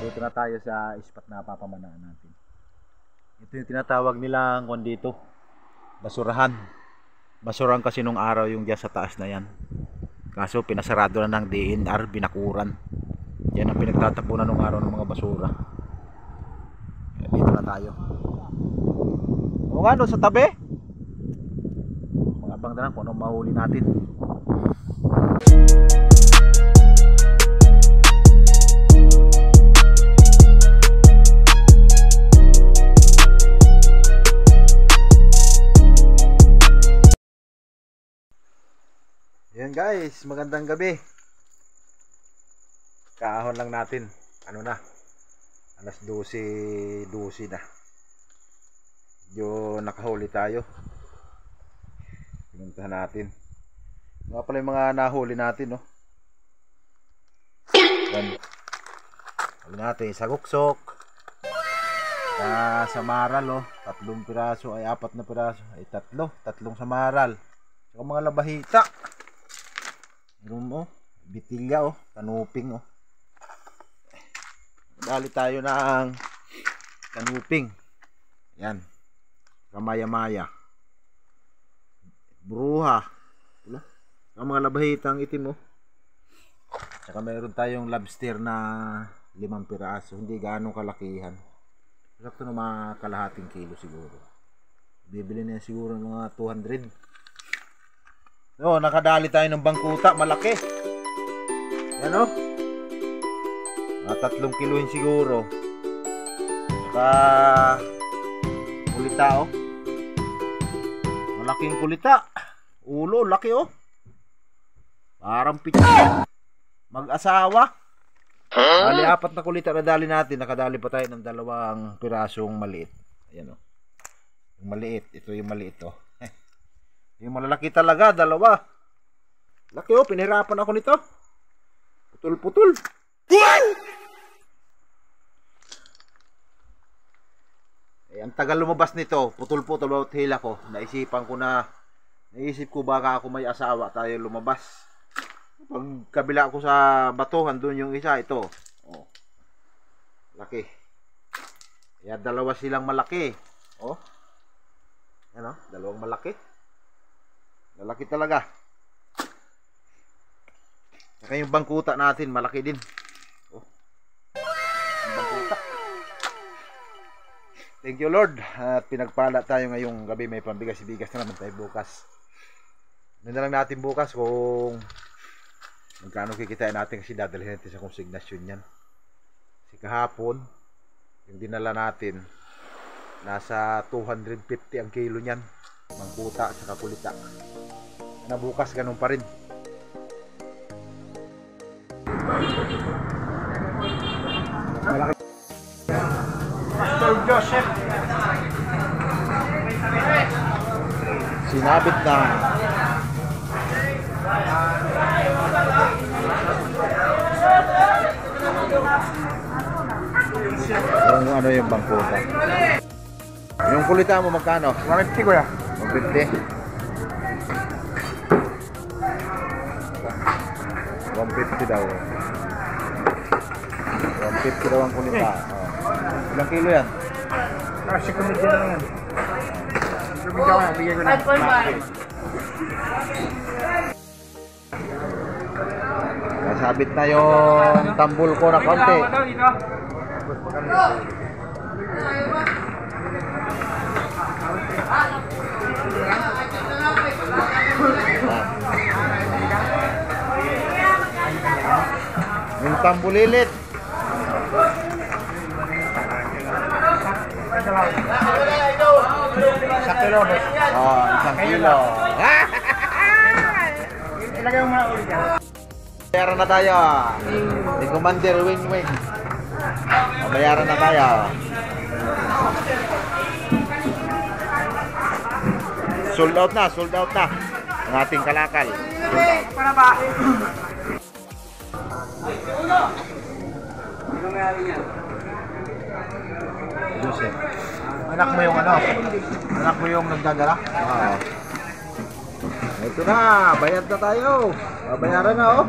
Dito na tayo sa spot na papamanaan natin. Ito yung tinatawag nilang kung dito, basurahan. Basurahan kasi nung araw yung dyan sa taas na yan. Kaso pinasarado na ng DNR, binakuran. Yan ang pinagtatapunan nung araw ng mga basura. Dito na tayo. O nga, sa tabi. Mga abang na lang kung anong mahuli natin. Yan guys, magandang gabi. Kaahon lang natin. Ano na? Alas 12 na. Medyo nakahuli tayo. Pinuntahan natin. Mga pala yung mga nahuli natin, no? Yan. Huli natin sa guksok. Sa maral, oh. 3 piraso ay 4 na piraso. Ay 3 sa maral. Saka mga labahita. Meron mo, bitilya, oh, kanuping, oh. Dali tayo ng kanuping. Yan. Kamaya-maya. Bruha. Wala. Ang mga labahitang itim, oh. Saka mayroon tayong lobster na 5 piraso. Hindi gaano kalakihan. Sakto na mga kalahating kilo siguro. Bibili na siguro ng mga 200. No, nakadali tayo ng bangkuta, malaki. Yan, oh. Mga 3 kiloin siguro. Saka kulita, oh. Malaking kulita. Ulo, laki, oh. Parang pitya. Mag-asawa. Dali 4 na kulita na dali natin. Nakadali pa tayo ng 2 pirasong maliit. Ayan, oh. Yung maliit, ito yung maliit, oh. Yung malalaki talaga, 2. Laki, oh, pinahirapan ako nito. Putol-putol. Eh, ang tagal lumabas nito. Putol-putol bawat hila ko. Naisip ko baka ako may asawa tayo lumabas. Pag kabila ko sa batuhan, doon yung isa, ito. Oh. Laki. Kaya 2 silang malaki. Oh. Yan, oh, 2 malaki. Lalaki talaga. Saka yung bangkuta natin, malaki din. Oh. Yung bangkuta. Thank you Lord. At pinagpala tayo ngayong gabi. May pambigas-bigas na naman tayo bukas. Ano na lang natin bukas kung magkano kikitain natin kasi dadalhin natin sa konsignasyon yan. Kasi kahapon, yung dinala natin, nasa 250 ang kilo nyan. Bangkuta at saka kulita. Na bukas ganun pa rin. Malaki. Pastor Joseph. Sinabit na. Yung ano yung bangkuta. Yung kulita mo magkano? 150 ko ya. 150. 150 daw. 150 daw ang kulita. Oh. Ilang kilo yan? Kasi kumidya lang yan. Bigyan ko na, bigyan ko na. Nasabit na yung tambul ko na konti. Yung tambulilit. Isang kilo. Oh, 1 kilo. Ilagay mo muna ulit yan. Bayaran na tayo. Si Commander Wing Wing. Bayaran na tayo. Sold out na ang ating kalakal. Para ba? Ano mayari niya? Joseph. Anak mo yung ano? Anak mo yung nagdadala? Oo. Ito na, bayad na tayo. Bayaran na, oh.